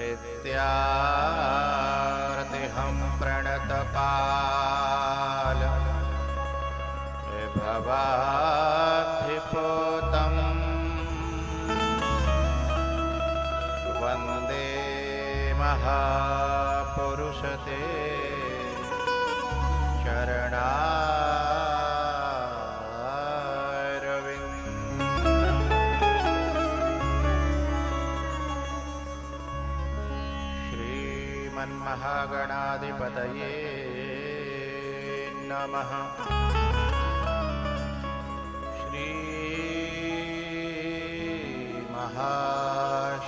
हृत्यार्तिहं प्रणतपाल विभवाभिपूतं वन्दे महापुरुषते श्रीमन्महागणाधिपतये नमः।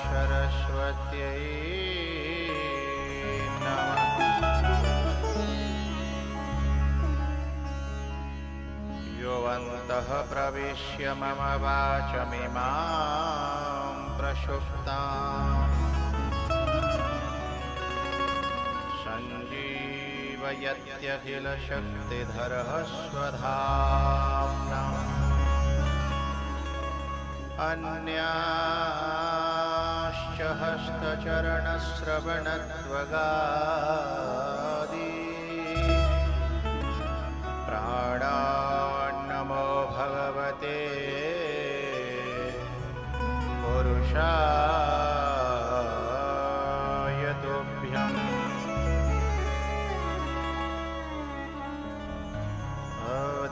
श्रीमहासरस्वत्यै नमः। योऽन्तः प्रविश्य मम वाचमिमां प्रक्षुब्धाम् सञ्जीवयत्यखिलशक्तिधरः स्वधाम्ना अन्याश्च हस्तचरणश्रवणत्वगादि प्राणान्नमो भगवते पुरुषाय तुभ्यम्।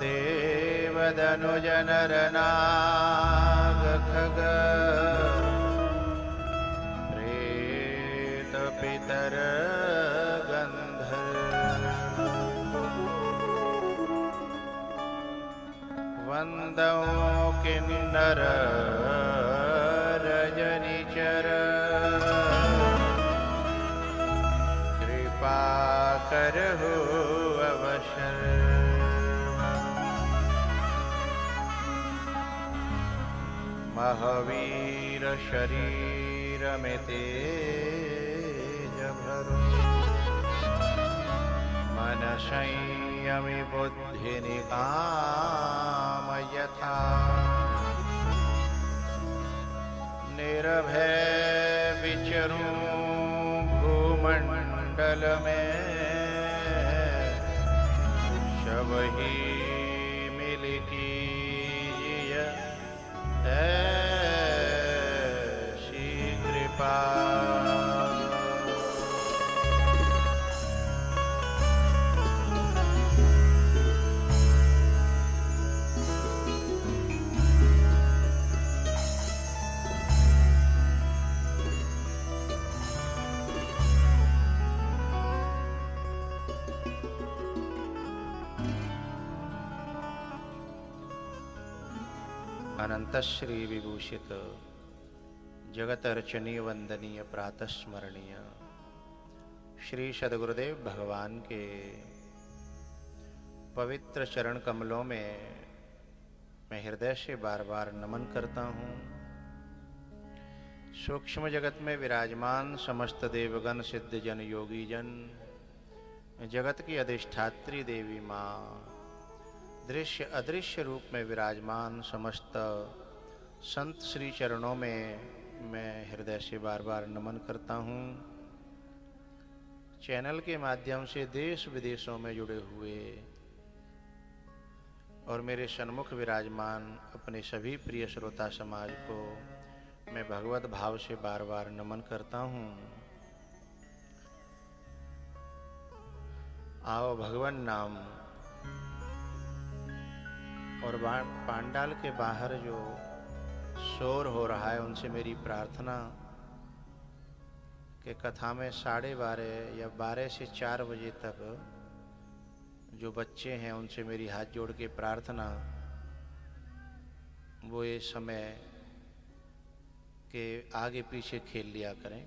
देवदनुजनरनागखग प्रेतपितर गन्धर्व वन्दो किन्नर रजनिचर कृपाकरहु अवसर महावीर शरीर में तेज भरो मन संयमि बुद्धि निकाम यथा निर्भय विचरूं भूमंडल में सबही मिल कीजिए ऐसी कृपा। अनंत श्री विभूषित जगत अर्चनीय वंदनीय प्रातस्मरणीय श्री सद्गुरुदेव भगवान के पवित्र चरण कमलों में मैं हृदय से बार बार नमन करता हूँ। सूक्ष्म जगत में विराजमान समस्त देवगण सिद्ध जन योगी जन जगत की अधिष्ठात्री देवी माँ दृश्य अदृश्य रूप में विराजमान समस्त संत श्री चरणों में मैं हृदय से बार बार नमन करता हूँ। चैनल के माध्यम से देश विदेशों में जुड़े हुए और मेरे सन्मुख विराजमान अपने सभी प्रिय श्रोता समाज को मैं भगवत भाव से बार बार नमन करता हूँ। आओ भगवान नाम और पांडाल के बाहर जो शोर हो रहा है उनसे मेरी प्रार्थना कि कथा में 12:30 या 12 से 4 बजे तक जो बच्चे हैं उनसे मेरी हाथ जोड़ के प्रार्थना वो ये समय के आगे पीछे खेल लिया करें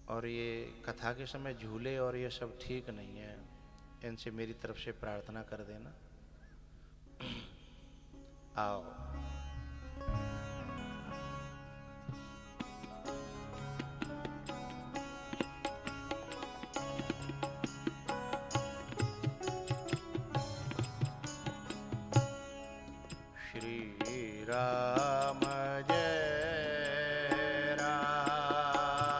और ये कथा के समय झूले और ये सब ठीक नहीं है, इनसे मेरी तरफ से प्रार्थना कर देना। आओ श्री राम जय राम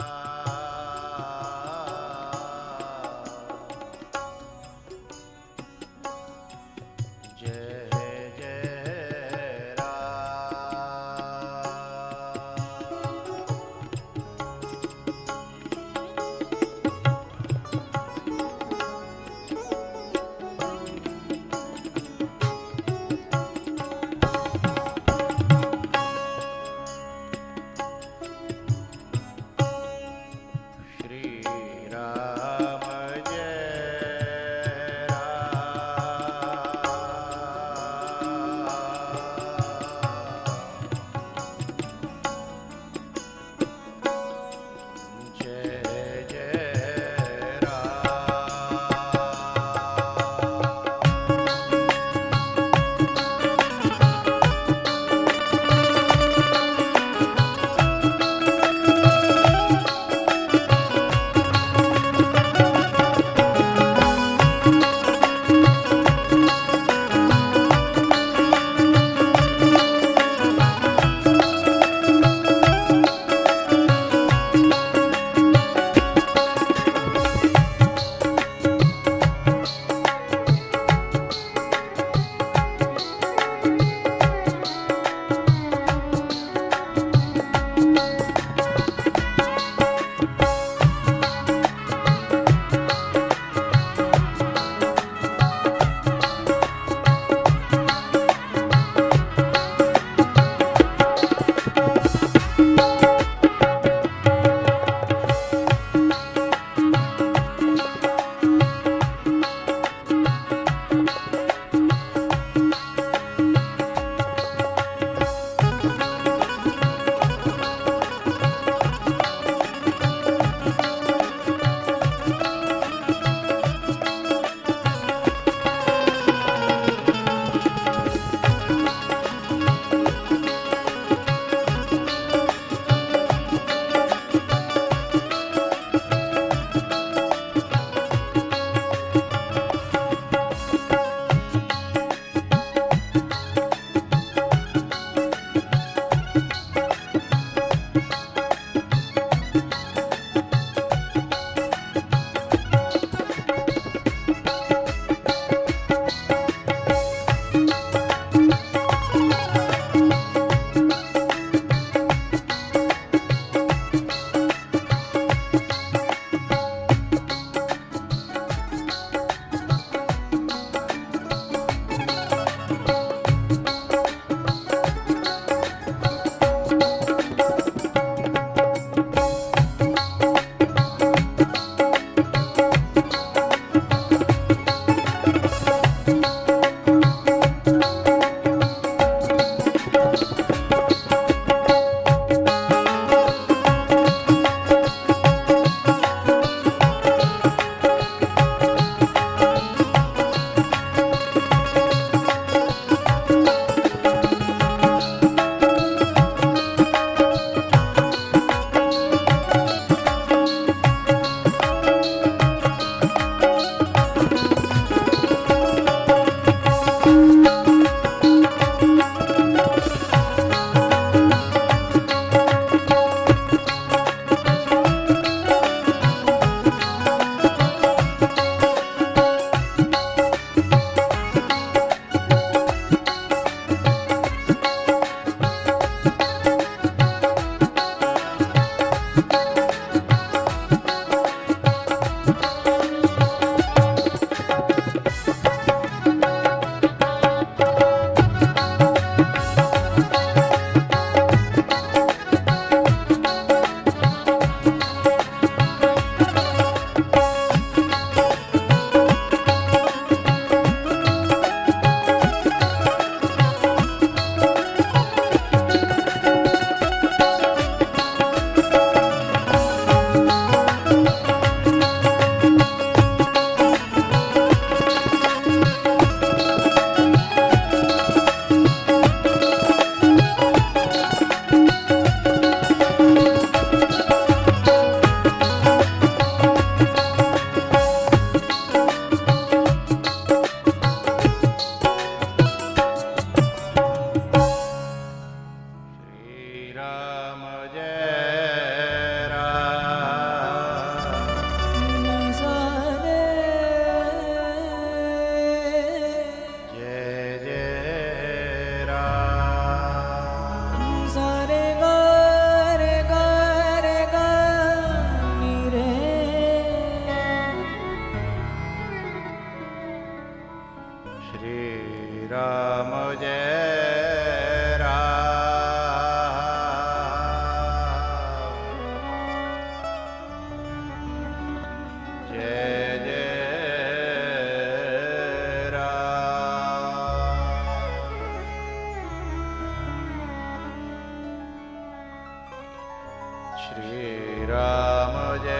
श्री राम जय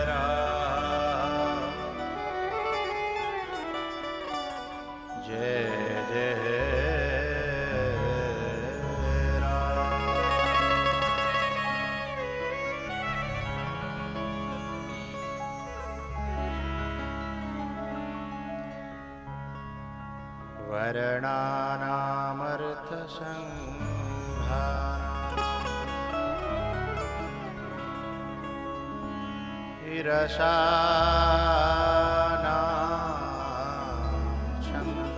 राम, जय जय राम। वर्णानामर्थसंहाराय रसानां छन्दसामपि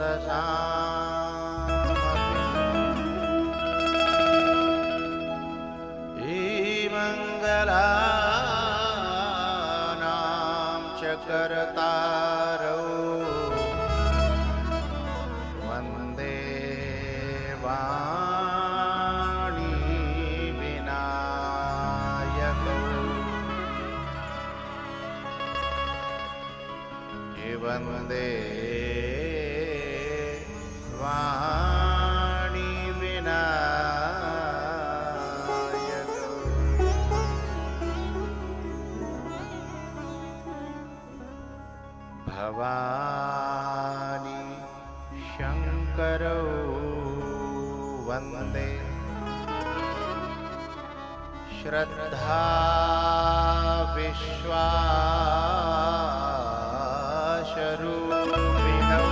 मङ्गलानां च कर्तारौ वन्दे वाणी विनायकौ। वन्दे वाणी विनायकौ। भवानी शङ्करौ वन्दे श्रद्धा विश्वासरूपिणौ।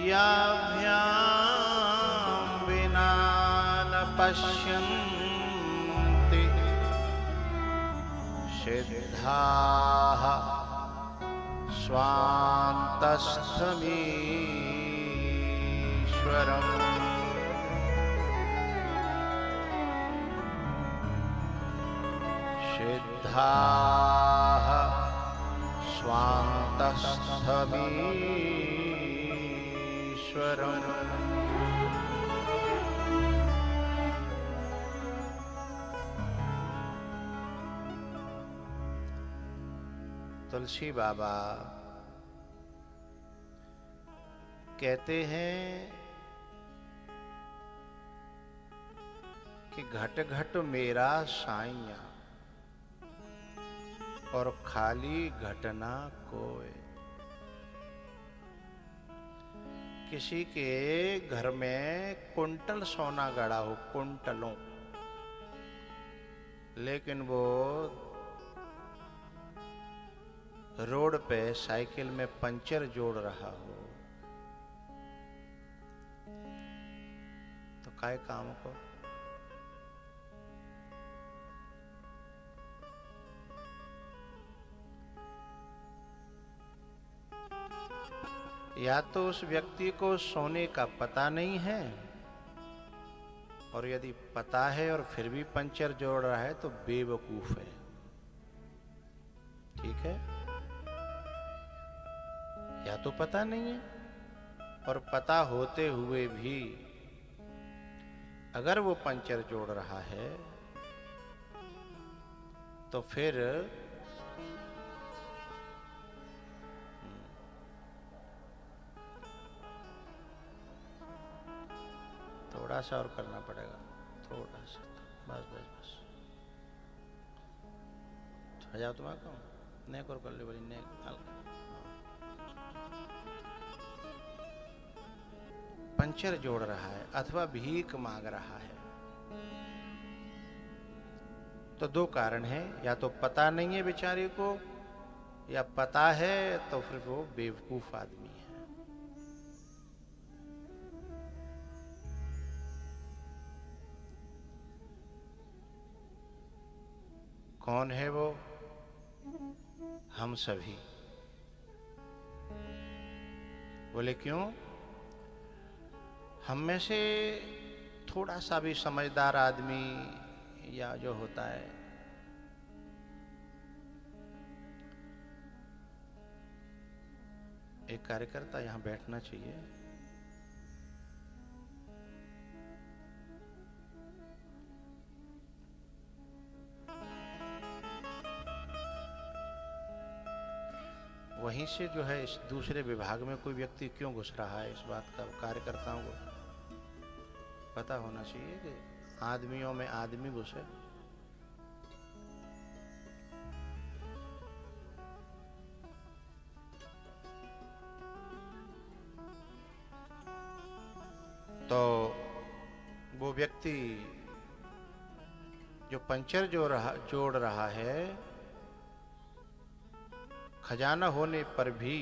याभ्यां विना न पश्यन्ति सिद्धाः स्वान्तस्थमीश्वरम्। सिद्धाः स्वान्तस्थमीश्वरम्। तुलसी बाबा कहते हैं कि घट घट मेरा साइया और खाली घटना कोय। किसी के घर में कुंटल सोना गड़ा हो, कुंटलों, लेकिन वो रोड पे साइकिल में पंचर जोड़ रहा हो, तो काय काम को? या तो उस व्यक्ति को सोने का पता नहीं है, और यदि पता है और फिर भी पंचर जोड़ रहा है तो बेवकूफ है। ठीक है? या तो पता नहीं है, और पता होते हुए भी अगर वो पंचर जोड़ रहा है तो फिर थोड़ा सा और करना पड़ेगा, थोड़ा सा, बस बस बस। जाओ तुम्हारा नेक और कर ले बड़ी नेक। पंचर जोड़ रहा है अथवा भीख मांग रहा है, तो दो कारण है, या तो पता नहीं है बेचारे को, या पता है तो फिर वो बेवकूफ आदमी है। कौन है वो? हम सभी। बोले क्यों? हम में से थोड़ा सा भी समझदार आदमी या जो होता है, एक कार्यकर्ता यहां बैठना चाहिए। वहीं से जो है इस दूसरे विभाग में कोई व्यक्ति क्यों घुस रहा है, इस बात का कार्यकर्ताओं को पता होना चाहिए कि आदमियों में आदमी घुसे। तो वो व्यक्ति जो पंचर जोड़ रहा है, खजाना होने पर भी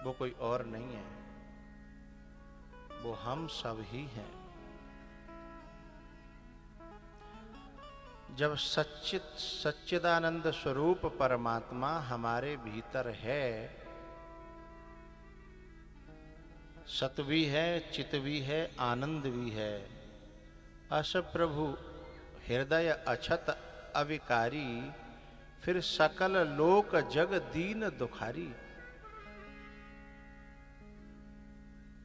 वो कोई और नहीं है, वो हम सब ही हैं। जब सच्चिदानंद स्वरूप परमात्मा हमारे भीतर है, सत भी है, चित भी है, आनंद भी है, अस प्रभु हृदय अछत अविकारी, फिर सकल लोक जग दीन दुखारी।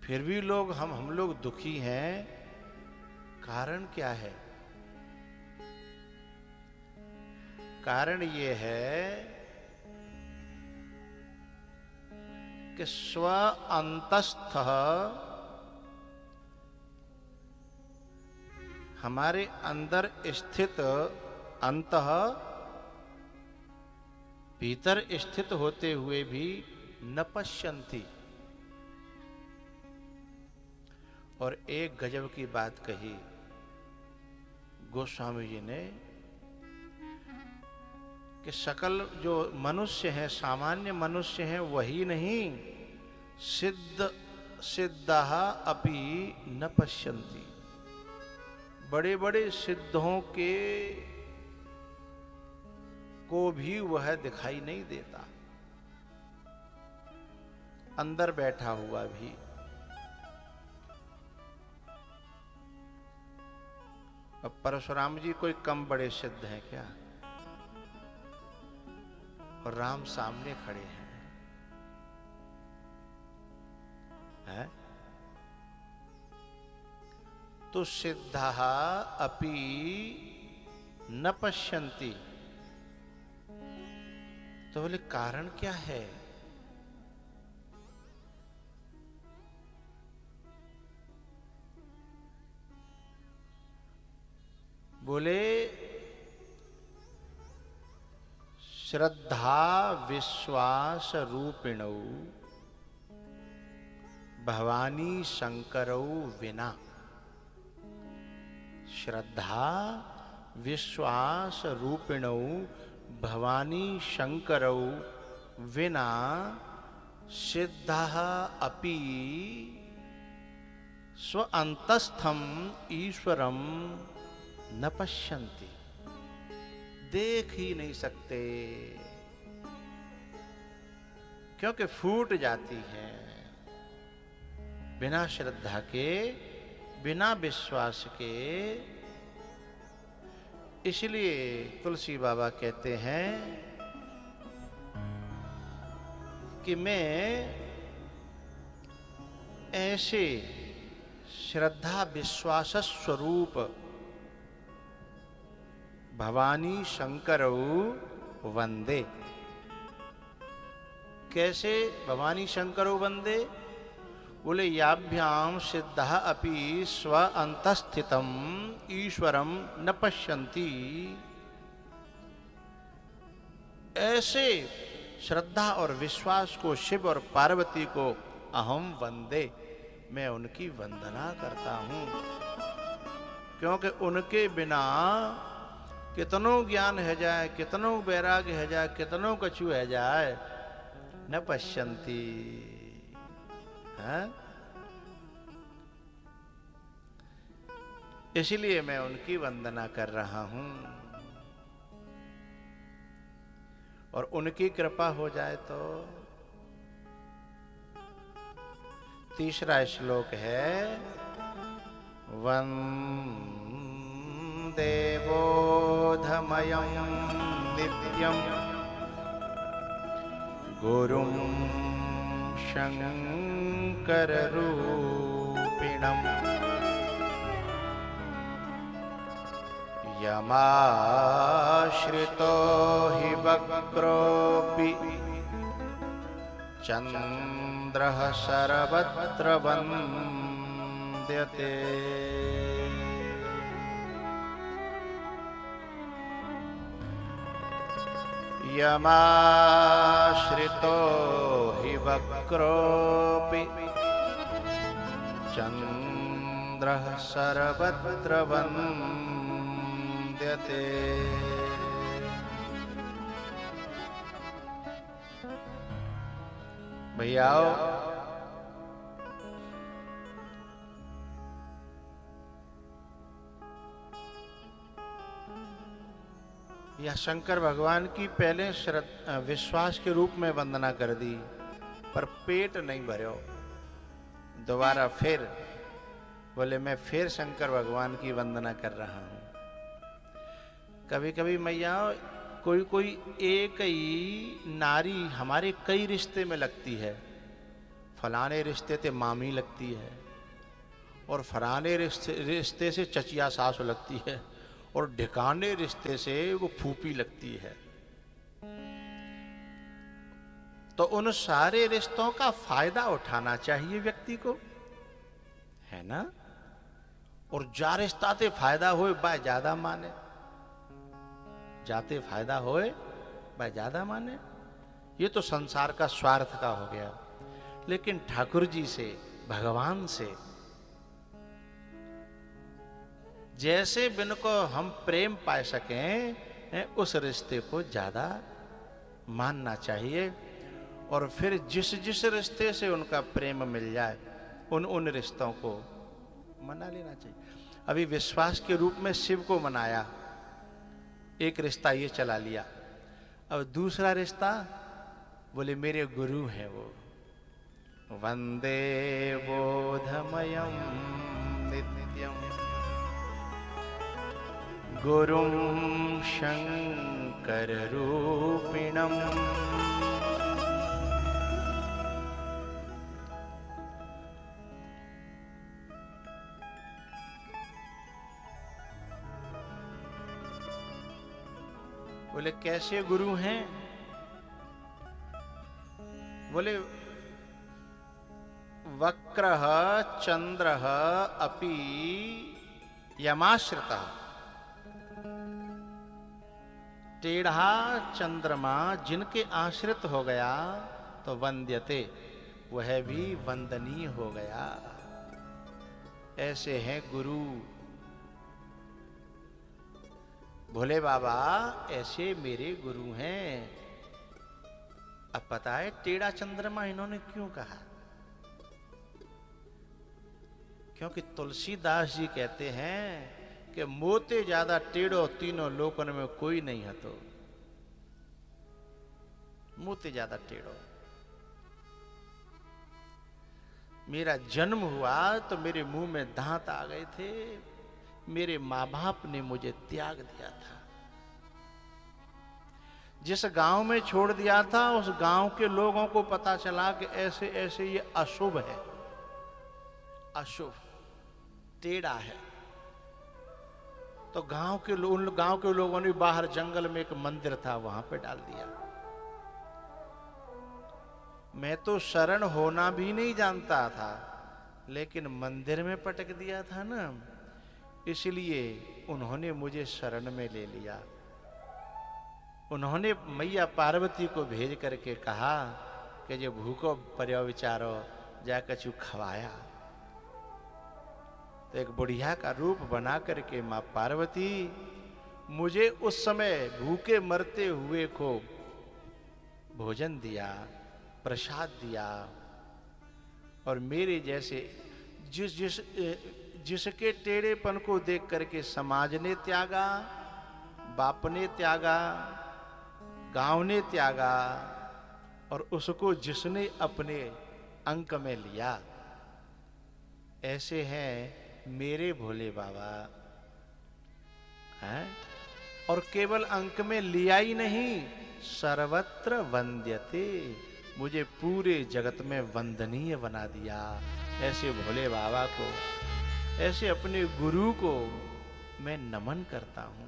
फिर भी हम लोग दुखी हैं, कारण क्या है? कारण ये है कि स्व अंतस्थ हमारे अंदर स्थित, अंतः भीतर स्थित होते हुए भी न पश्यन्ति। और एक गजब की बात कही गोस्वामी जी ने कि सकल जो मनुष्य हैं, सामान्य मनुष्य हैं, वही नहीं, सिद्धः अपि न पश्यन्ति। बड़े बड़े सिद्धों के को भी वह दिखाई नहीं देता, अंदर बैठा हुआ भी। अब परशुराम जी कोई कम बड़े सिद्ध हैं क्या? और राम सामने खड़े हैं, तो सिद्धः अपि न पश्यन्ति। तो बोले कारण क्या है? बोले श्रद्धा विश्वास रूपिणौ भवानी शंकरौ विना। श्रद्धा विश्वास रूपिणौ भवानी शंकरौ विना सिद्धः अपि स्व अंतस्थम ईश्वरम न पश्यन्ति। देख ही नहीं सकते, क्योंकि फूट जाती है बिना श्रद्धा के, बिना विश्वास के। इसलिए तुलसी बाबा कहते हैं कि मैं ऐसे श्रद्धा विश्वास स्वरूप भवानी शंकरौ वंदे। कैसे भवानी शंकरौ वंदे? बोले याभ्याम सिद्धः अपि स्व अंतस्थितम ईश्वरम न पश्यन्ति। ऐसे श्रद्धा और विश्वास को, शिव और पार्वती को अहम वंदे, मैं उनकी वंदना करता हूं, क्योंकि उनके बिना कितनो ज्ञान है जाए, कितनो वैराग्य है जाए, कितनो कछु है जाए, न पश्यन्ति। इसलिए मैं उनकी वंदना कर रहा हूं। और उनकी कृपा हो जाए तो तीसरा श्लोक है वंदे बोधमयं नित्यं गुरुं शंकररूपिणम् यमाश्रितो हि वक्रोऽपि चन्द्रः सर्वत्र वन्दे वन्द्यते। यमाश्रितो हि वक्रोऽपि चन्द्रः सर्वत्र वन्द्यते। भैयाओ, यह शंकर भगवान की पहले विश्वास के रूप में वंदना कर दी, पर पेट नहीं भरो। दोबारा फिर बोले मैं फिर शंकर भगवान की वंदना कर रहा हूं। कभी कभी मैया कोई कोई एक ही नारी हमारे कई रिश्ते में लगती है। फलाने रिश्ते से मामी लगती है, और फलाने रिश्ते से चचिया सास लगती है, और ढिकाने रिश्ते से वो फूफी लगती है। तो उन सारे रिश्तों का फायदा उठाना चाहिए व्यक्ति को, है ना। और जा रिश्ता से फायदा होए बाय ज्यादा माने, जाते फायदा होए बाय ज्यादा माने। ये तो संसार का स्वार्थ का हो गया। लेकिन ठाकुर जी से, भगवान से जैसे बिन को हम प्रेम पा सकें, उस रिश्ते को ज्यादा मानना चाहिए। और फिर जिस जिस रिश्ते से उनका प्रेम मिल जाए, उन रिश्तों को मना लेना चाहिए। अभी विश्वास के रूप में शिव को मनाया, एक रिश्ता ये चला लिया। अब दूसरा रिश्ता बोले मेरे गुरु हैं वो। वंदे बोधमयं नित्यं गुरुं शंकर रूपिणम्। बोले कैसे गुरु हैं? बोले वक्रः चंद्रः अपि यमाश्रितः। टेढ़ा चंद्रमा जिनके आश्रित हो गया तो वंद्यते, वह भी वंदनीय हो गया। ऐसे हैं गुरु। भोले बाबा ऐसे मेरे गुरु हैं। अब पता है टेढ़ा चंद्रमा इन्होंने क्यों कहा? क्योंकि तुलसीदास जी कहते हैं कि मोते ज्यादा टेढ़ो तीनों लोकन में कोई नहीं है। तो मोते ज्यादा टेढ़ो। मेरा जन्म हुआ तो मेरे मुंह में दांत आ गए थे। मेरे माँ बाप ने मुझे त्याग दिया था। जिस गांव में छोड़ दिया था, उस गांव के लोगों को पता चला कि ऐसे ऐसे ये अशुभ है, अशुभ टेढ़ा है। तो गांव के लोगों ने बाहर जंगल में एक मंदिर था, वहां पे डाल दिया। मैं तो शरण होना भी नहीं जानता था, लेकिन मंदिर में पटक दिया था ना, इसलिए उन्होंने मुझे शरण में ले लिया। उन्होंने मैया पार्वती को भेज करके कहा कि जो भूखो पर्यो विचारो, जा कछु खवाया। तो एक बुढ़िया का रूप बना करके माँ पार्वती मुझे उस समय भूखे मरते हुए को भोजन दिया, प्रसाद दिया। और मेरे जैसे जिसके टेढ़ेपन को देख करके समाज ने त्यागा, बाप ने त्यागा, गांव ने त्यागा, और उसको जिसने अपने अंक में लिया, ऐसे हैं मेरे भोले बाबा हैं। और केवल अंक में लिया ही नहीं, सर्वत्र वंद्यते, मुझे पूरे जगत में वंदनीय बना दिया। ऐसे भोले बाबा को, ऐसे अपने गुरु को मैं नमन करता हूं।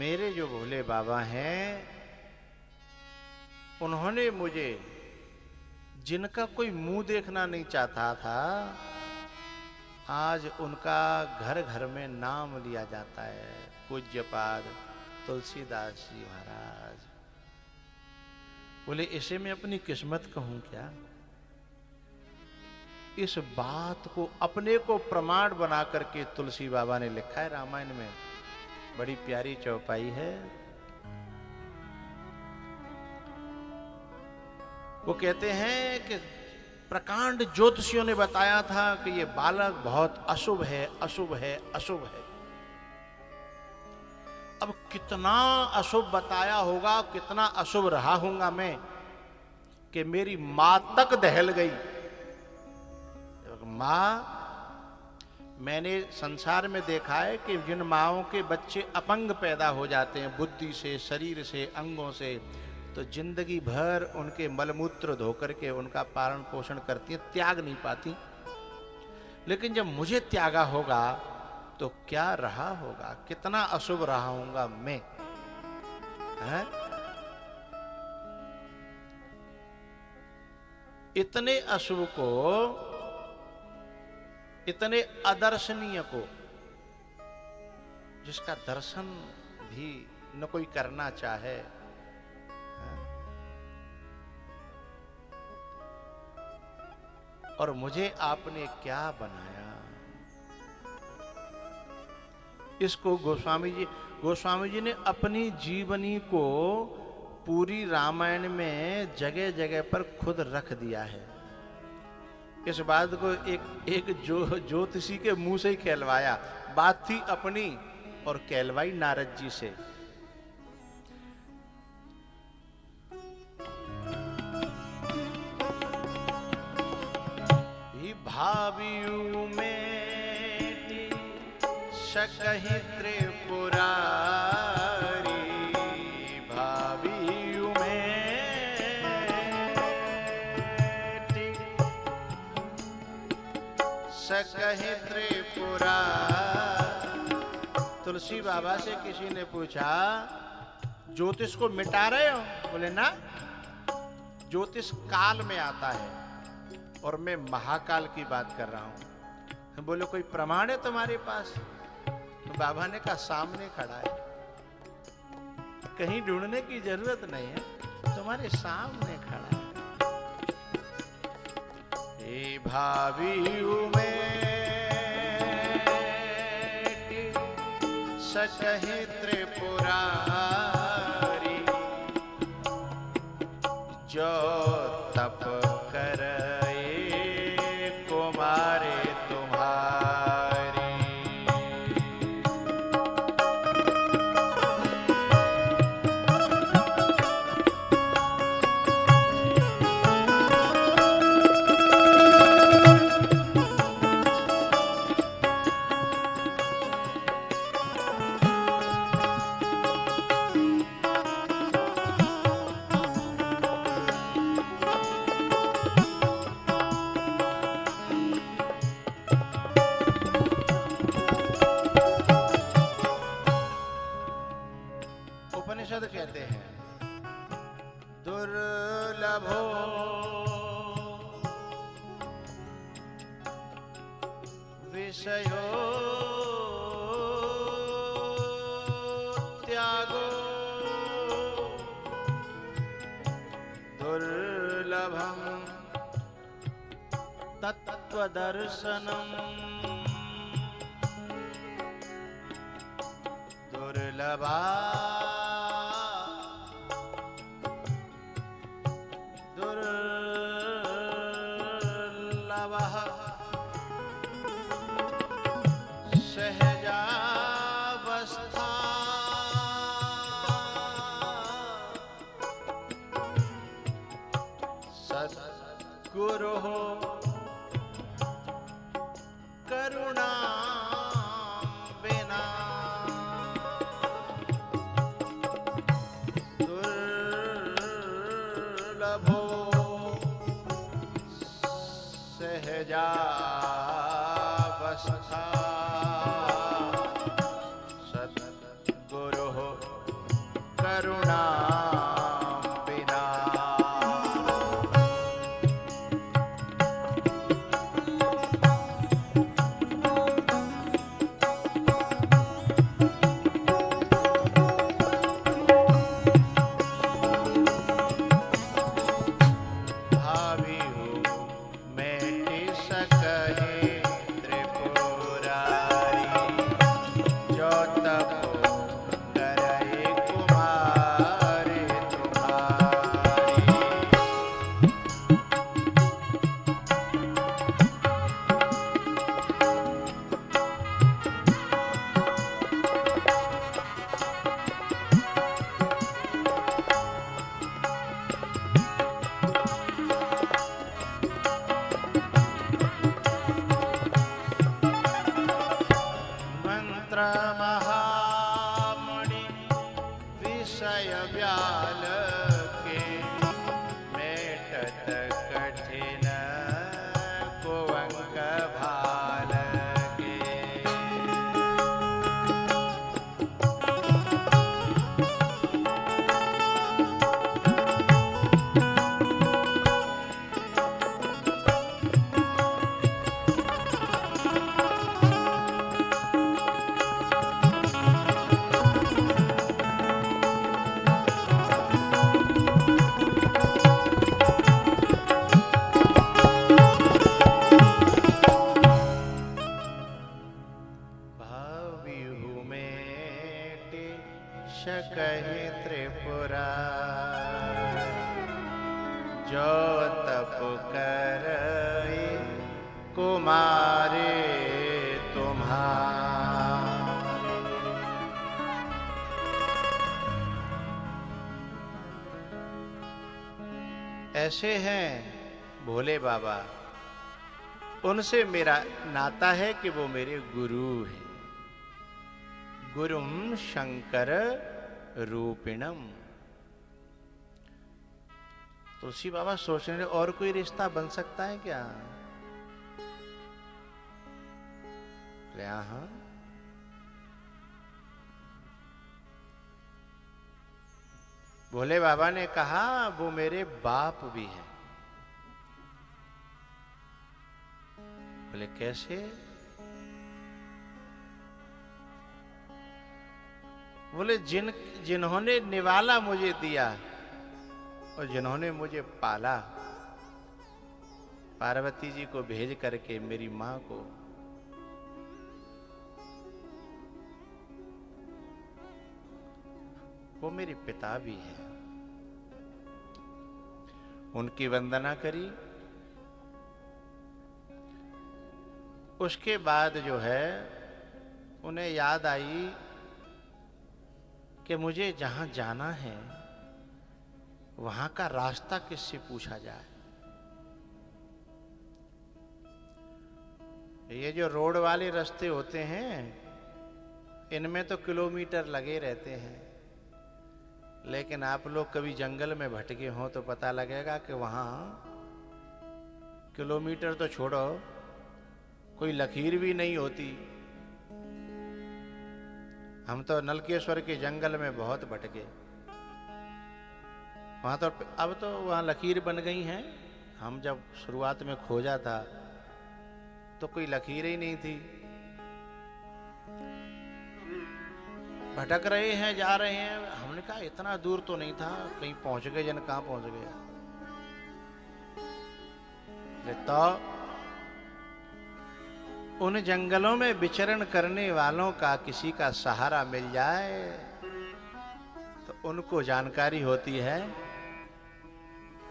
मेरे जो भोले बाबा हैं, उन्होंने मुझे, जिनका कोई मुंह देखना नहीं चाहता था, आज उनका घर घर में नाम लिया जाता है। पूज्यपाद तुलसीदास जी महाराज बोले, इसे मैं अपनी किस्मत कहूं क्या? इस बात को अपने को प्रमाण बना करके तुलसी बाबा ने लिखा है रामायण में। बड़ी प्यारी चौपाई है। वो कहते हैं कि प्रकांड ज्योतिषियों ने बताया था कि ये बालक बहुत अशुभ है, अशुभ है, अशुभ है। अब कितना अशुभ बताया होगा, कितना अशुभ रहा हूंगा मैं, कि मेरी मां तक दहल गई। मां, मैंने संसार में देखा है कि जिन माओं के बच्चे अपंग पैदा हो जाते हैं, बुद्धि से, शरीर से, अंगों से, तो जिंदगी भर उनके मलमूत्र धोकर के उनका पालन पोषण करती हैं, त्याग नहीं पाती। लेकिन जब मुझे त्यागा होगा तो क्या रहा होगा, कितना अशुभ रहा होगा मैं, है? इतने अशुभ को, इतने अदर्शनीय को, जिसका दर्शन भी न कोई करना चाहे, और मुझे आपने क्या बनाया। इसको गोस्वामी जी ने अपनी जीवनी को पूरी रामायण में जगह जगह पर खुद रख दिया है। इस बात को एक ज्योतिषी के मुंह से ही कहलवाया। बात थी अपनी और कहलवाई नारद जी से। भावियु में सकहि त्रिपुरारी, भावियु में सकहि त्रिपुरा। तुलसी बाबा से किसी ने पूछा, ज्योतिष को मिटा रहे हो? बोले ना, ज्योतिष काल में आता है और मैं महाकाल की बात कर रहा हूं। बोलो कोई प्रमाण है तुम्हारे पास? तो बाबा ने कहा सामने खड़ा है, कहीं ढूंढने की जरूरत नहीं है, तुम्हारे सामने खड़ा है। हे भावियु में सकहि त्रिपुरारी, जो तप कर कहते हैं, दुर्लभो विषयो त्यागो, दुर्लभम तत्त्वदर्शनम, दुर्लभा सहजावस्था, सद्गुरु करुणा बिना, दुर्लभो सहजावस्था, सद्गुरु कहे त्रिपुरा जो तप कर कुमारे तुम्हारे। ऐसे हैं भोले बाबा, उनसे मेरा नाता है कि वो मेरे गुरु हैं। गुरुम शंकर रूपिणम। तुलसी बाबा सोच रहे और कोई रिश्ता बन सकता है क्या? हाँ, भोले बाबा ने कहा वो मेरे बाप भी हैं। बोले कैसे? बोले जिन्होंने निवाला मुझे दिया और जिन्होंने मुझे पाला, पार्वती जी को भेज करके मेरी मां को, वो मेरे पिता भी हैं। उनकी वंदना करी। उसके बाद जो है उन्हें याद आई कि मुझे जहां जाना है वहां का रास्ता किससे पूछा जाए। ये जो रोड वाले रास्ते होते हैं इनमें तो किलोमीटर लगे रहते हैं, लेकिन आप लोग कभी जंगल में भटके हो तो पता लगेगा कि वहां किलोमीटर तो छोड़ो, कोई लकीर भी नहीं होती। हम तो नलकेश्वर के जंगल में बहुत भटके, वहां तो अब तो वहां लकीर बन गई हैं। हम जब शुरुआत में खोजा था तो कोई लकीर ही नहीं थी। भटक रहे हैं, जा रहे हैं। हमने कहा इतना दूर तो नहीं था, कहीं पहुंच गए, जन कहां पहुंच गए। तो उन जंगलों में विचरण करने वालों का किसी का सहारा मिल जाए तो उनको जानकारी होती है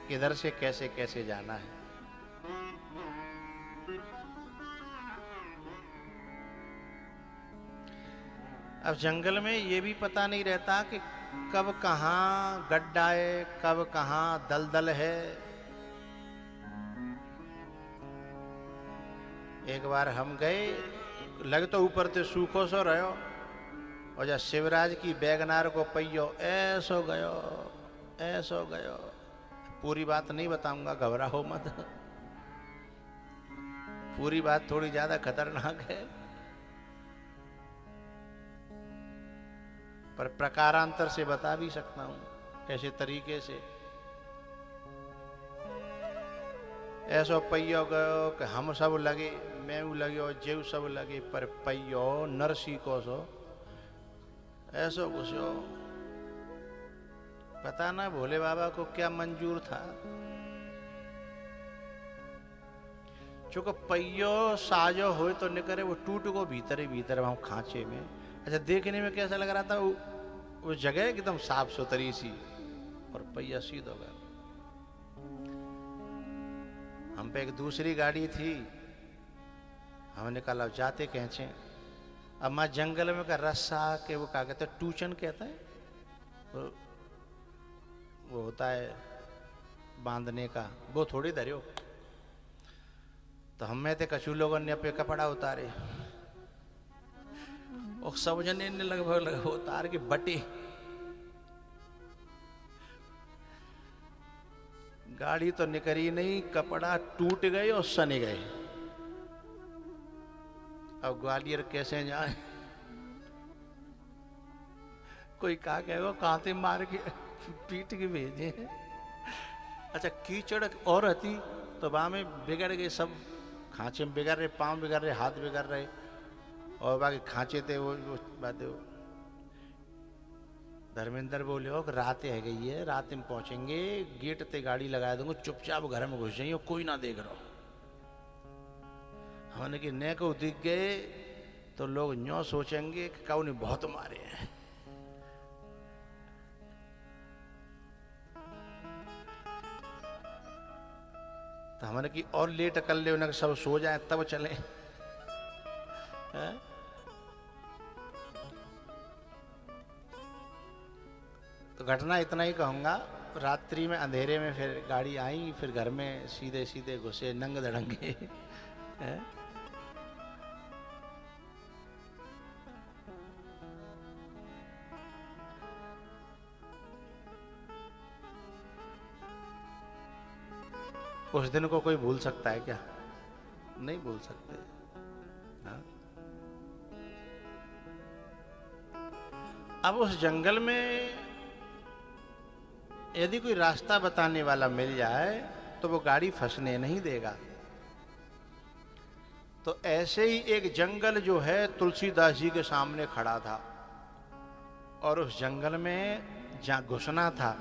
किधर से कैसे कैसे जाना है। अब जंगल में ये भी पता नहीं रहता कि कब कहां गड्ढा है, कब कहां दलदल है। एक बार हम गए, लग तो ऊपर ते सूखो सो रहो, और जब शिवराज की बैगनार को पहियो ऐसो गयो। पूरी बात नहीं बताऊंगा, घबराओ मत। पूरी बात थोड़ी ज्यादा खतरनाक है, पर प्रकारांतर से बता भी सकता हूं ऐसे तरीके से। ऐसो पहियो गयो कि हम सब लगे, मैं लगे, जेव सब लगे, पर पहियो नरसी को सो ऐसो घुसो। पता ना भोले बाबा को क्या मंजूर था, चूंकि पहियो साजो हो तो निकरे, वो टूट को भीतर ही भीतर वहां खांचे में। अच्छा, देखने में कैसा लग रहा था, वो जगह एकदम साफ सुथरी सी, और पहिया सीधा गया। हम पे एक दूसरी गाड़ी थी, हमने कहा जाते कहचे। अब मां जंगल में का रस्सा के वो क्या कहते हैं, टूचन कहता है, वो होता है बांधने का, वो थोड़ी धरियो। तो हमें थे कछु लोगों ने अपने कपड़ा उतारे और सब जने ने लगभग उतार के बटे। गाड़ी तो निकली नहीं, कपड़ा टूट गए और सने गए। अब ग्वालियर कैसे जाए? कोई कहा कहेगा कांटे मार के पीट के भेजे। अच्छा कीचड़ और रहती तो वहां में बिगड़ गए सब, खांचे में बिगड़ रहे, पांव बिगड़ रहे, हाथ बिगड़ रहे, और बाकी खांचे थे वो बातें। धर्मेंद्र बोले हो रात है गई है, रात में पहुंचेंगे, गेट ते गाड़ी लगा दूंगा, चुपचाप घर में घुस जाइए, कोई ना देख रहा। हमने कि ने को दिख गए तो लोग न्यो सोचेंगे कि काऊ ने बहुत मारे हैं। तो हमने कि और लेट कर ले, उन्हें सब सो जाए तब चले। तो घटना इतना ही कहूंगा, रात्रि में अंधेरे में फिर गाड़ी आई, फिर घर में सीधे सीधे घुसे नंग धड़ंगे। उस दिन को कोई भूल सकता है क्या? नहीं भूल सकते। हाँ? अब उस जंगल में यदि कोई रास्ता बताने वाला मिल जाए तो वो गाड़ी फंसने नहीं देगा। तो ऐसे ही एक जंगल जो है तुलसीदास जी के सामने खड़ा था, और उस जंगल में जहां घुसना था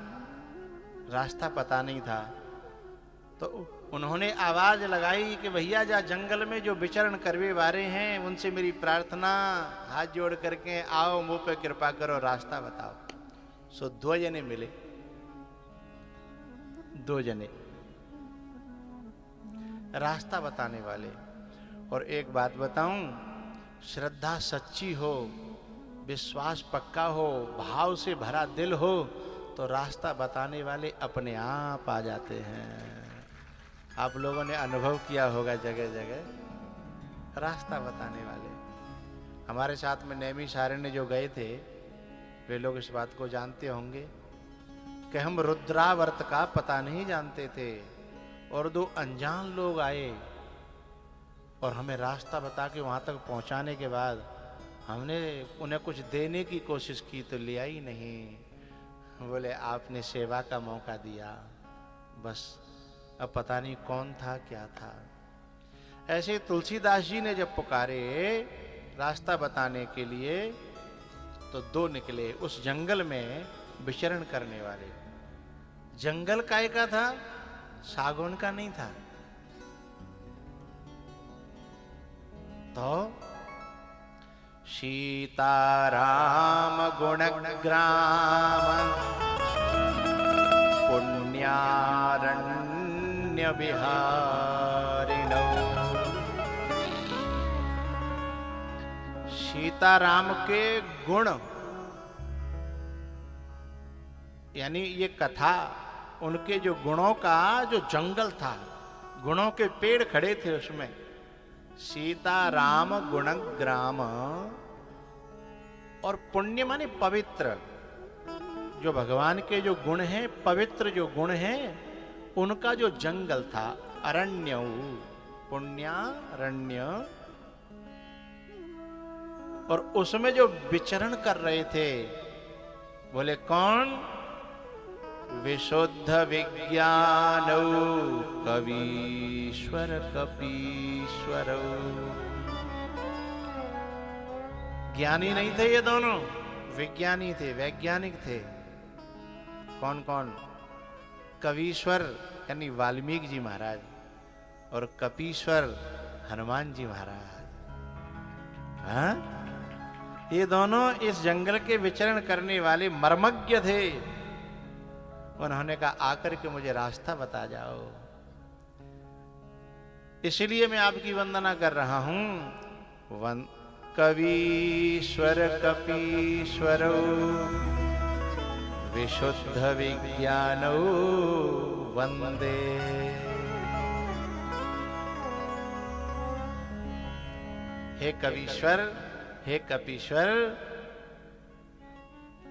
रास्ता पता नहीं था, तो उन्होंने आवाज लगाई कि भैया जा जंगल में जो विचरण करवे वारे हैं उनसे मेरी प्रार्थना, हाथ जोड़ करके आओ, मुंह पे कृपा करो, रास्ता बताओ। सो 2 जने मिले, 2 जने रास्ता बताने वाले। और एक बात बताऊं, श्रद्धा सच्ची हो, विश्वास पक्का हो, भाव से भरा दिल हो, तो रास्ता बताने वाले अपने आप आ जाते हैं। आप लोगों ने अनुभव किया होगा जगह जगह रास्ता बताने वाले। हमारे साथ में नैमिषारण्य जो गए थे वे लोग इस बात को जानते होंगे कि हम रुद्रावर्त का पता नहीं जानते थे, और 2 अनजान लोग आए और हमें रास्ता बता के वहां तक पहुंचाने के बाद हमने उन्हें कुछ देने की कोशिश की तो लिया ही नहीं। बोले आपने सेवा का मौका दिया, बस अब पता नहीं कौन था क्या था। ऐसे तुलसीदास जी ने जब पुकारे रास्ता बताने के लिए तो 2 निकले उस जंगल में विचरण करने वाले। जंगल काय का था, सागौन का नहीं था। तो सीताराम गुणग्राम पुण्यारण्य विहारिणौ। सीताराम के गुण, यानी ये कथा उनके जो गुणों का जो जंगल था, गुणों के पेड़ खड़े थे उसमें। सीताराम गुणग्राम, और पुण्य माने पवित्र, जो भगवान के जो गुण हैं, पवित्र जो गुण हैं, उनका जो जंगल था। अरण्य, पुण्यारण्य, और उसमें जो विचरण कर रहे थे, बोले कौन? विशुद्ध विज्ञान कवीश्वर कपीश्वर। ज्ञानी नहीं थे ये दोनों, विज्ञानी थे, वैज्ञानिक थे। कौन कौन? कवीश्वर यानी वाल्मीकि जी महाराज, और कपीश्वर हनुमान जी महाराज। हाँ? ये दोनों इस जंगल के विचरण करने वाले मर्मज्ञ थे। उन्होंने कहा आकर के मुझे रास्ता बता जाओ। इसलिए मैं आपकी वंदना कर रहा हूं। कवीश्वर कपीश्वर विशुद्ध विज्ञान वंदे। हे कवीश्वर, हे कपीश्वर,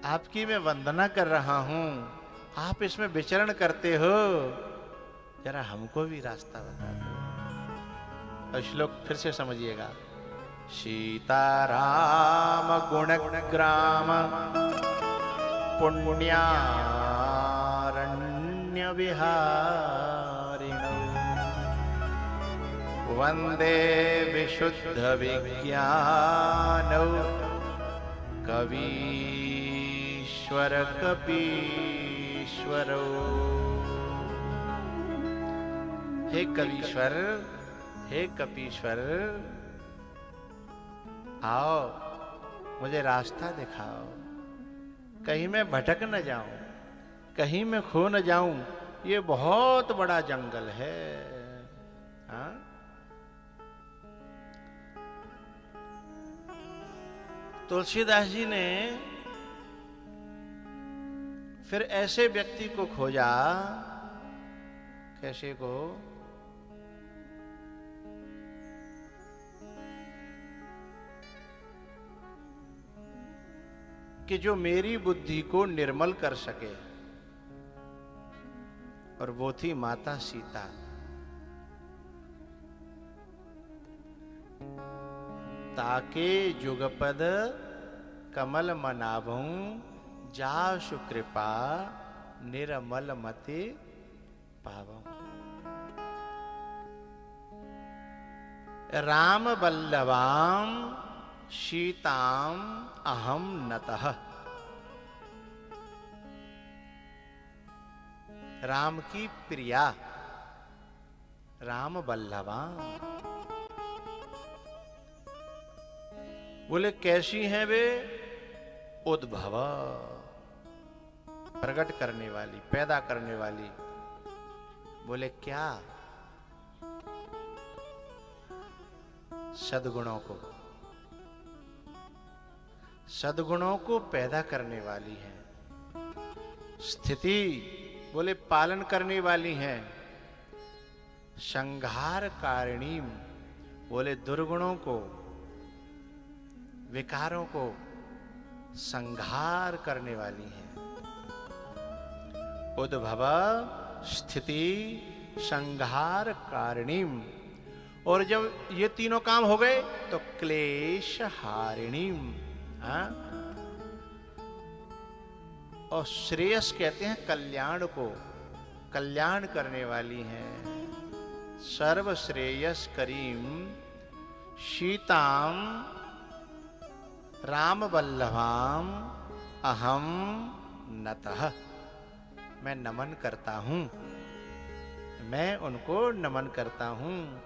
आपकी मैं वंदना कर रहा हूं। आप इसमें विचरण करते हो, जरा हमको भी रास्ता बता दो। और श्लोक फिर से समझिएगा। सीताराम गुणग्राम पुण्यारण्य विहारिणौ वंदे विशुद्ध विज्ञानौ कवीश्वर कपीश्वरौ। हे कवीश्वर, हे कपीश्वर, आओ मुझे रास्ता दिखाओ, कहीं मैं भटक न जाऊं, कहीं मैं खो न जाऊं, ये बहुत बड़ा जंगल है। हाँ? तुलसीदास जी ने फिर ऐसे व्यक्ति को खोजा, कैसे को, कि जो मेरी बुद्धि को निर्मल कर सके, और वो थी माता सीता। ताके जुगपद कमल मनाभूं जासु कृपा निर्मल मति पावं। राम वल्लभाम सीताम अहम नतः। राम की प्रिया, राम वल्लभा। बोले कैसी हैं वे? उद्भव, प्रकट करने वाली, पैदा करने वाली। बोले क्या? सद्गुणों को, सद्गुणों को पैदा करने वाली है। स्थिति, बोले पालन करने वाली हैं। संहार कारिणी, बोले दुर्गुणों को, विकारों को संहार करने वाली हैं। उद्भव, स्थिति, संहार कारिणी। और जब ये तीनों काम हो गए तो क्लेश हारिणी। हाँ? और श्रेयस कहते हैं कल्याण को, कल्याण करने वाली हैं। सर्व श्रेयस करीम सीताम राम वल्लभाम अहम नतः। मैं नमन करता हूं, मैं उनको नमन करता हूं।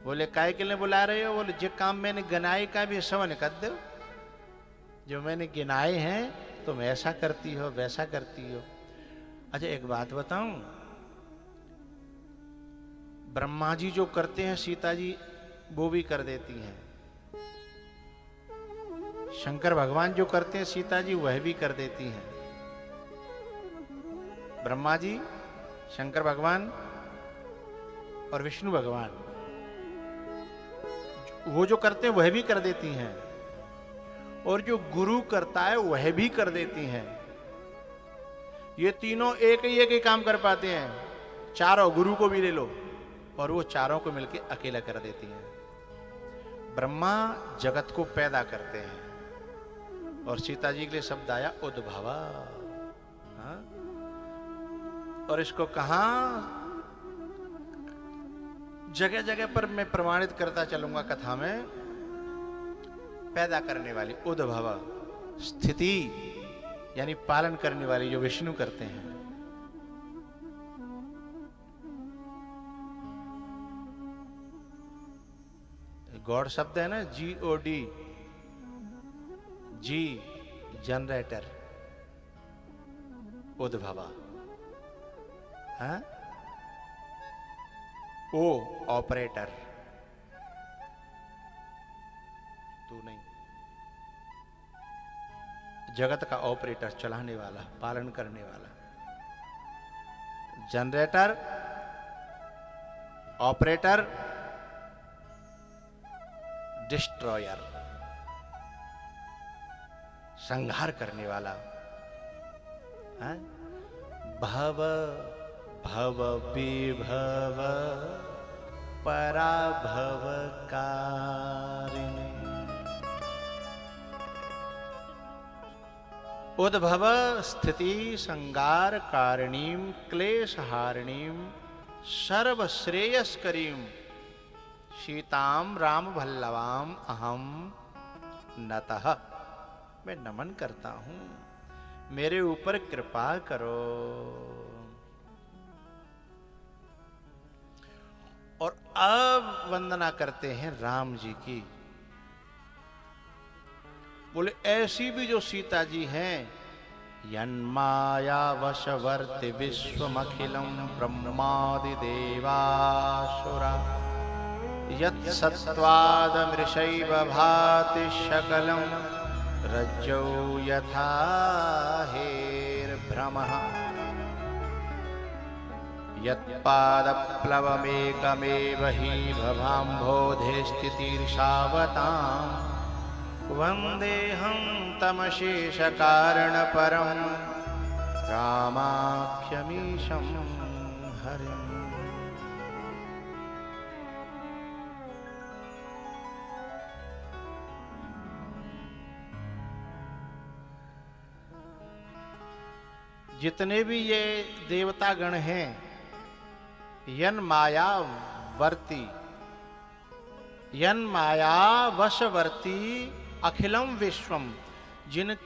बोले काय के लिए बुला रहे हो? बोले जो काम मैंने गिनाए का भी सवन कर दो। जो मैंने गिनाए हैं तुम ऐसा करती हो, वैसा करती हो। अच्छा एक बात बताऊं, ब्रह्मा जी जो करते हैं सीता जी वो भी कर देती हैं। शंकर भगवान जो करते हैं सीता जी वह भी कर देती हैं। ब्रह्मा जी, शंकर भगवान और विष्णु भगवान वो जो करते हैं वह भी कर देती हैं, और जो गुरु करता है वह भी कर देती हैं। ये तीनों एक ही काम कर पाते हैं। चारों गुरु को भी ले लो और वो चारों को मिलके अकेला कर देती हैं। ब्रह्मा जगत को पैदा करते हैं और सीता जी के लिए शब्द आया उद्भवा। हाँ? और इसको कहां जगह जगह पर मैं प्रमाणित करता चलूंगा कथा में। पैदा करने वाली उद्भव, स्थिति यानी पालन करने वाली जो विष्णु करते हैं। गॉड शब्द है ना, GOD, जी जनरेटर, उद्भवा। हाँ? ओ ऑपरेटर, तू नहीं, जगत का ऑपरेटर, चलाने वाला, पालन करने वाला। जनरेटर, ऑपरेटर, डिस्ट्रॉयर, संहार करने वाला। हाँ? भव भव विभव पराभव कारिणी। उद्भव स्थिति संगार कारिणीम क्लेश हारिणीम सर्वश्रेयस्करीम सीताम राम भल्लवाम अहम नतः। मैं नमन करता हूं, मेरे ऊपर कृपा करो। और अब वंदना करते हैं राम जी की। बोले ऐसी भी जो सीता जी हैं, यन्माया वशवर्ति विश्वमखिलम ब्रह्मादि देवासुरा यत् सत्त्वादमृषैव भाति सकलं रज्जौ यथा हेर्भ्रमः यत्पादप्लवमेकमेव हि भवाम्भोधे स्थितिर्षावताम् वन्देऽहं तमशेषकारणपरं रामाख्यमीशं हरिम्। जितने भी ये देवता गण हैं, यन माया वर्ती, यन माया वशवर्ती अखिलम विश्वम, जिन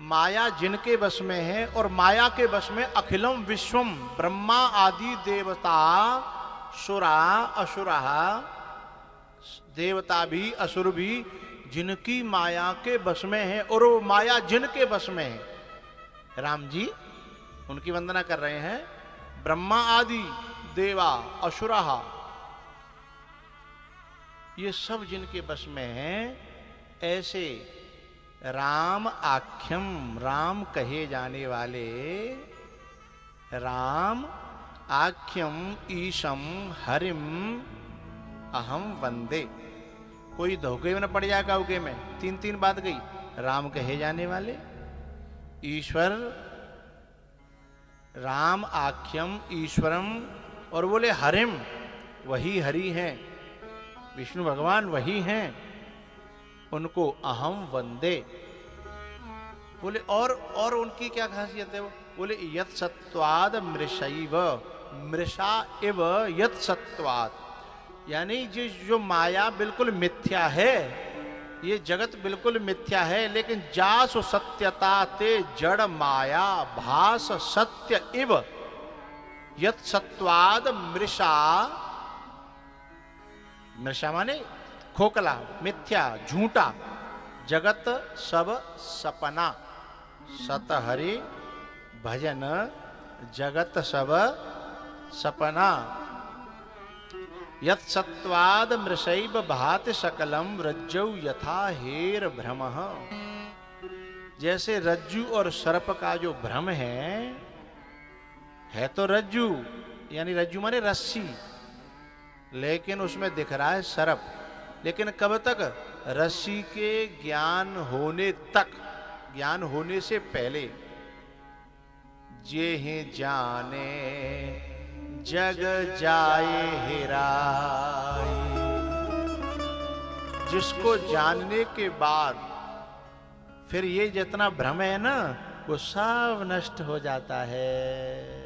माया जिनके वश में है और माया के वश में अखिलम विश्वम, ब्रह्मा आदि देवता, सुरा असुरा, देवता भी असुर भी जिनकी माया के वश में है और वो माया जिनके वश में है, राम जी उनकी वंदना कर रहे हैं। ब्रह्मा आदि देवा असुरा, ये सब जिनके वश में हैं, ऐसे राम आख्यम, राम कहे जाने वाले, राम आख्यम ईशम हरिम अहम वंदे। कोई धोखे में न पड़ जाए काउके में, तीन तीन बात गई। राम कहे जाने वाले ईश्वर, राम आख्यम ईश्वरम, और बोले हरिम, वही हरि हैं, विष्णु भगवान वही हैं, उनको अहम वंदे। बोले और उनकी क्या खासियत है? वो बोले यत सत्वाद मृषैव, मृषा इव यत सत्वाद, यानी जो माया बिल्कुल मिथ्या है, ये जगत बिल्कुल मिथ्या है, लेकिन जासु सत्यता ते जड़ माया भास सत्य इव यत सत्वाद मृषा, मृषा माने खोखला, मिथ्या, झूठा, जगत सब सपना, सत हरि भजन जगत सब सपना। यत् सत्वाद मृषैव भाति सकलम रज्जौ यथा हेर भ्रमः, जैसे रज्जु और सर्प का जो भ्रम है तो रज्जु, यानी रज्जु माने रस्सी, लेकिन उसमें दिख रहा है सर्प। लेकिन कब तक? रस्सी के ज्ञान होने तक, ज्ञान होने से पहले। जे ही जाने जग जाए हेराई, जिसको जानने के बाद फिर ये जितना भ्रम है ना, वो सब नष्ट हो जाता है।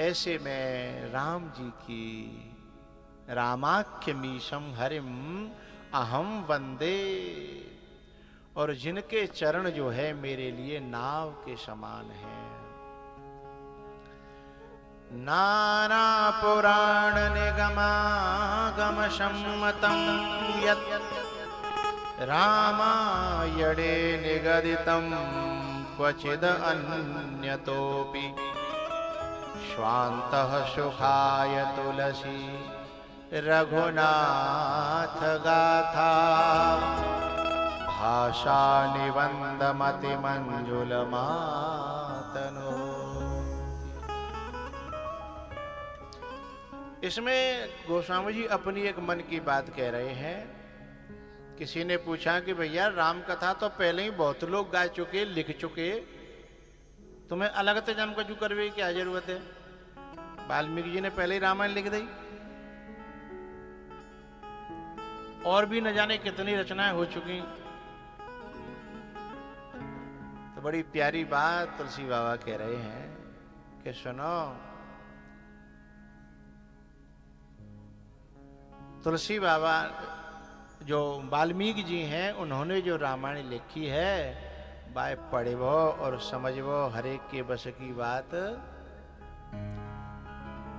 ऐसे में राम जी की रामाख्यमीशम हरिम अहम वंदे, और जिनके चरण जो है मेरे लिए नाव के समान है। नाना पुराण निगमागम सम्मतम यत् रामायणे निगदितम क्वचिद अन्यतोपि स्वान्तः सुखाय तुलसी रघुनाथ गाथा भाषा निबंध मति मंजुल मातनो। इसमें गोस्वामी जी अपनी एक मन की बात कह रहे हैं। किसी ने पूछा कि भैया राम कथा तो पहले ही बहुत लोग गा चुके, लिख चुके, तुम्हें अलग से जन्म कछु करवे की क्या जरूरत है? वाल्मीकि जी ने पहले ही रामायण लिख दी, और भी न जाने कितनी रचनाएं हो चुकी, तो बड़ी प्यारी बात तुलसी बाबा कह रहे हैं कि सुनो, तुलसी बाबा जो वाल्मीकि जी हैं, उन्होंने जो रामायण लिखी है, बाय पढ़ो और समझो, हर एक के बस की बात।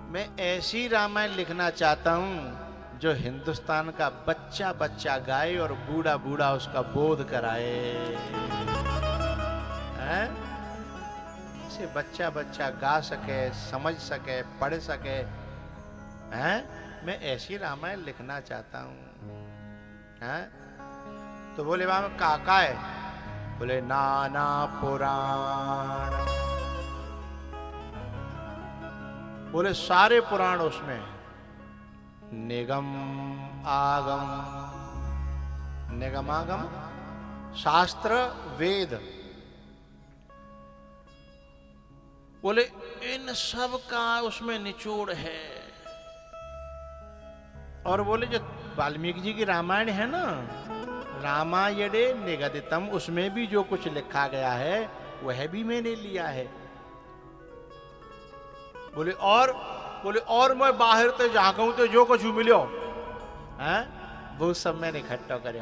मैं ऐसी रामायण लिखना चाहता हूं जो हिंदुस्तान का बच्चा बच्चा गाए और बूढ़ा बूढ़ा उसका बोध कराए। हैं? इसे बच्चा बच्चा गा सके, समझ सके, पढ़ सके। हैं? मैं ऐसी रामायण लिखना चाहता हूं। हैं? तो बोले वहां काका है, बोले नाना पुराण, बोले सारे पुराण उसमें, निगम आगम, निगमागम, शास्त्र वेद, बोले इन सब का उसमें निचोड़ है। और बोले जो वाल्मीकि जी की रामायण है ना, रामायणे निगदितम, उसमें भी जो कुछ लिखा गया है वह भी मैंने लिया है। बोले और मैं बाहर तो झांकूं तो जो कुछ मिलो है वो सब मैंने इकट्ठा करे।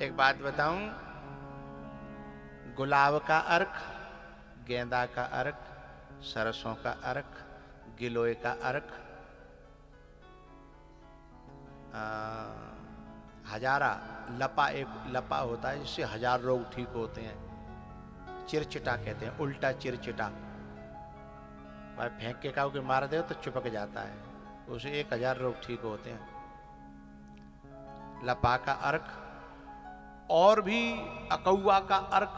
एक बात बताऊं, गुलाब का अर्क, गेंदा का अर्क, सरसों का अर्क, गिलोय का अर्क, हजारा लपा, एक लपा होता है जिससे 1000 रोग ठीक होते हैं। चिरचिटा कहते हैं, उल्टा चिरचिटा, भाई फेंक के काऊ के मार दे तो चिपक जाता है, उसे 1000 रोग ठीक होते हैं। लपा का अर्क, और भी अकौआ का अर्क,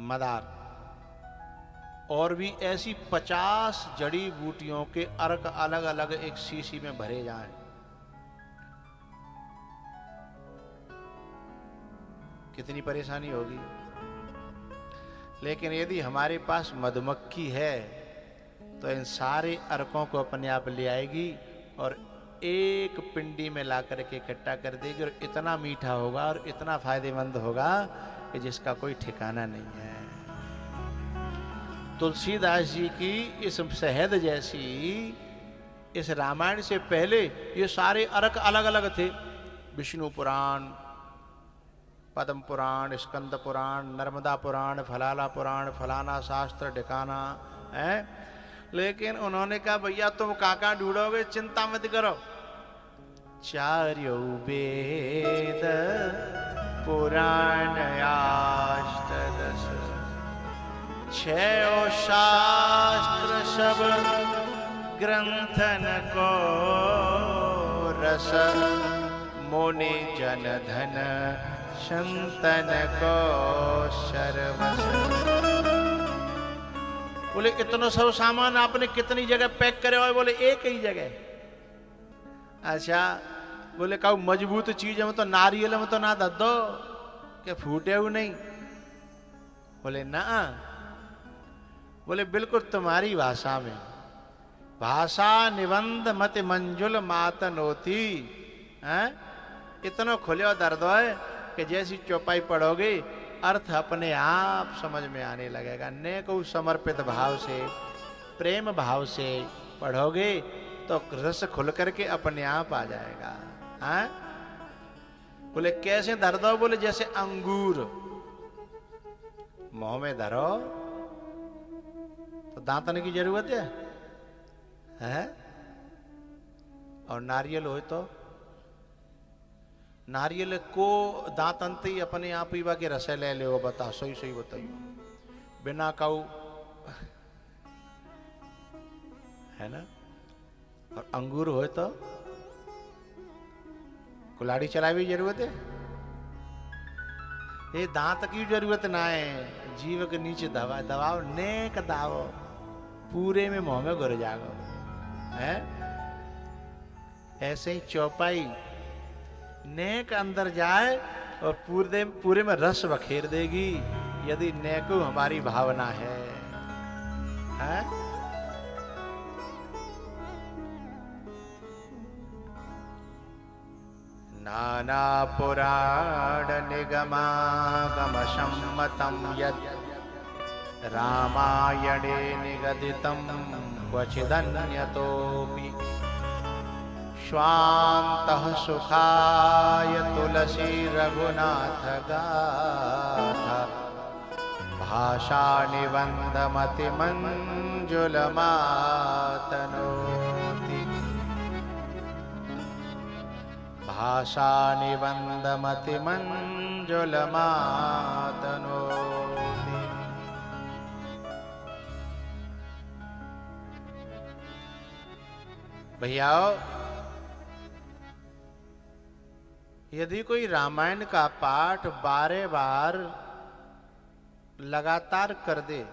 मदार, और भी ऐसी 50 जड़ी बूटियों के अर्क अलग अलग एक शीशी में भरे जाएं। कितनी परेशानी होगी। लेकिन यदि हमारे पास मधुमक्खी है तो इन सारे अर्कों को अपने आप ले आएगी और एक पिंडी में ला करके इकट्ठा कर देगी, और इतना मीठा होगा और इतना फायदेमंद होगा कि जिसका कोई ठिकाना नहीं है। तुलसीदास जी की इस शहद जैसी इस रामायण से पहले ये सारे अर्क अलग अलग थे। विष्णु पुराण, पद्म पुराण, स्कंद पुराण, नर्मदा पुराण, फलाना पुराण, फलाना शास्त्र, ढिकाना है। लेकिन उन्होंने कहा भैया तुम काका ढूंढोगे, चिंता मत करो, चार्यो वेद पुराण अष्टदश, 6 शास्त्र सब ग्रंथन को रस, मुनि जन धन संतन को सर्वस। बोले इतना सब सामान आपने कितनी जगह पैक करे हुए? बोले एक ही जगह। अच्छा, बोले कहू मजबूत चीज में तो नारियल में तो ना दे दो के फूटे हुए नहीं। बोले ना, बोले बिल्कुल तुम्हारी भाषा में, भाषा निबंध मत मंजुल मातन होती है। इतना खुले दर्द है कि जैसी चौपाई पढ़ोगे अर्थ अपने आप समझ में आने लगेगा। ने को समर्पित भाव से, प्रेम भाव से पढ़ोगे तो रस खुल करके अपने आप आ जाएगा। हाँ? बोले कैसे धर दो? बोले जैसे अंगूर मुंह में धरो तो दांतन की जरूरत है? और नारियल हो तो नारियल को दांतन ही अपने आप ही बाकी रस ले ले। बता, सही सही बताइए, बिना काऊ है ना। और अंगूर हो तो कुलाड़ी चलावी जरूरत है। ये दांत की जरूरत ना है, जीव के नीचे दबा दबाओ, नेक दावो, पूरे में मुंह में घुर जाओ है। ऐसे ही चौपाई नेक अंदर जाए और पूरे में रस बखेर देगी, यदि नेको हमारी भावना है? नानापुराणनिगमागमसम्मतं यत् रामायणे निगदितं क्वचिदन्यतोऽपि स्वान्तः सुखाय तुलसी रघुनाथगाथा भाषानिबन्धमतिमञ्जुलमातनोति भाषानिबन्धमतिमञ्जुलमातनोति। भैयाओ, यदि कोई रामायण का पाठ 12 बार लगातार कर दे,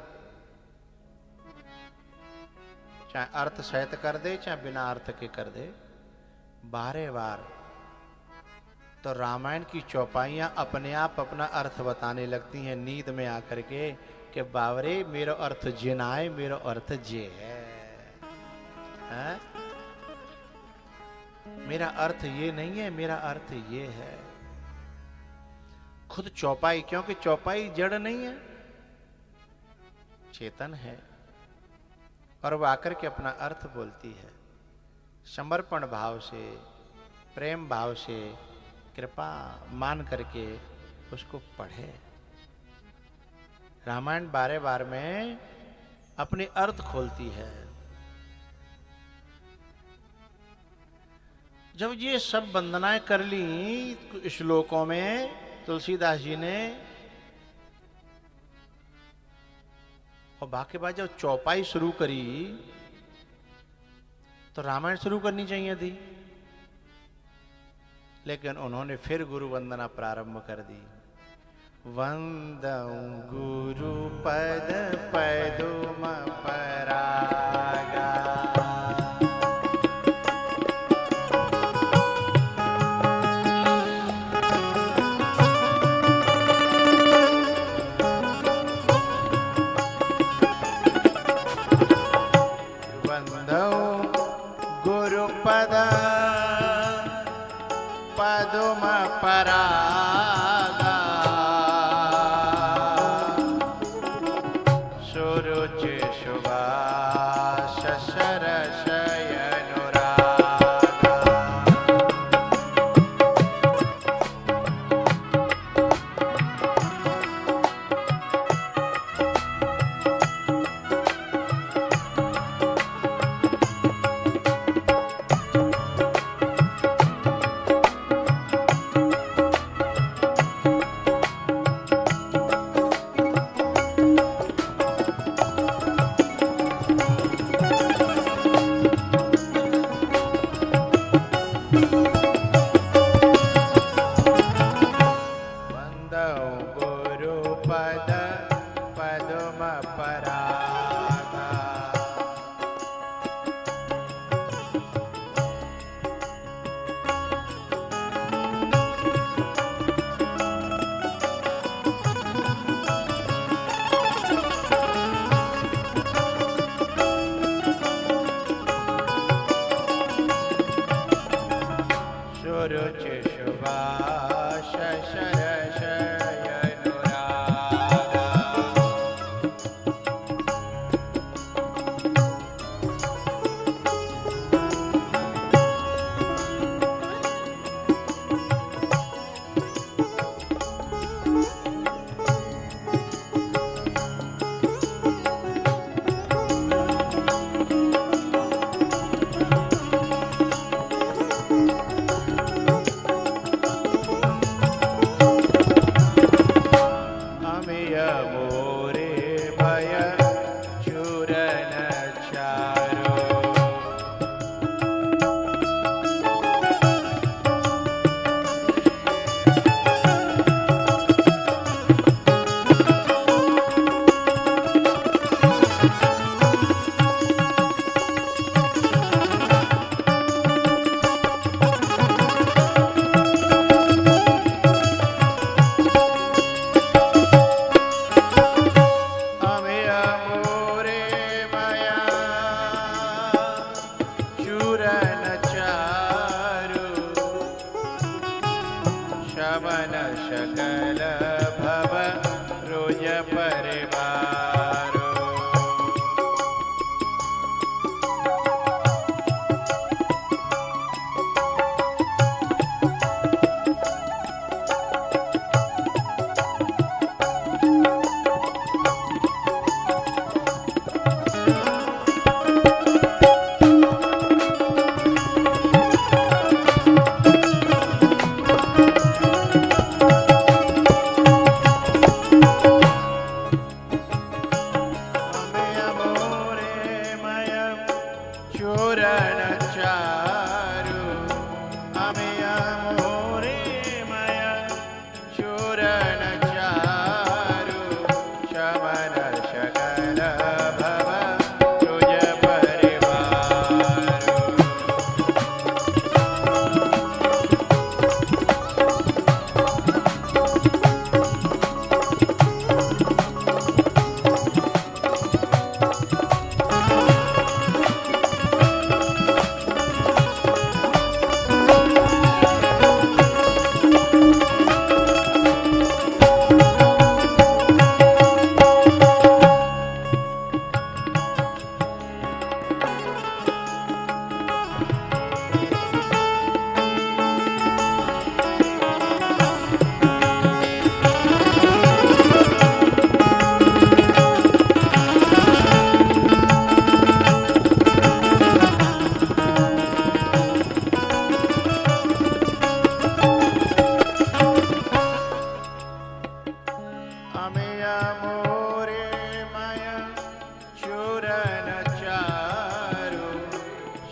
चाहे अर्थ सहित कर दे चाहे बिना अर्थ के कर दे, 12 बार, तो रामायण की चौपाइयां अपने आप अपना अर्थ बताने लगती हैं नींद में आकर के कि बावरे मेरा अर्थ जे ना है, मेरा अर्थ जे है, मेरा अर्थ ये नहीं है, मेरा अर्थ ये है। खुद चौपाई, क्योंकि चौपाई जड़ नहीं है, चेतन है, और वो आकर के अपना अर्थ बोलती है। समर्पण भाव से, प्रेम भाव से, कृपा मान करके उसको पढ़े। रामायण 12 बार में अपने अर्थ खोलती है। जब ये सब वंदनाएं कर ली श्लोकों में तुलसीदास जी ने, और बाकी बात जब चौपाई शुरू करी तो रामायण शुरू करनी चाहिए थी, लेकिन उन्होंने फिर गुरु वंदना प्रारंभ कर दी। वंदं गुरु पद पदुम परागा, पदुम परागा, सुरुचि सुभाष सरसय अनुरागा।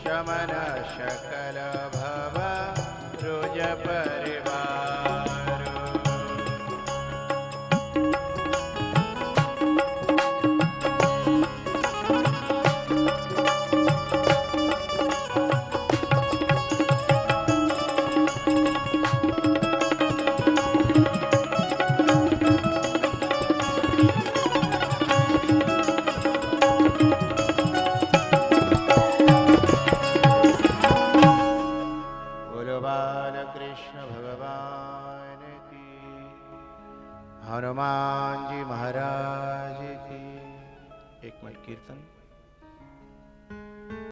शमन शकल भव रुज पर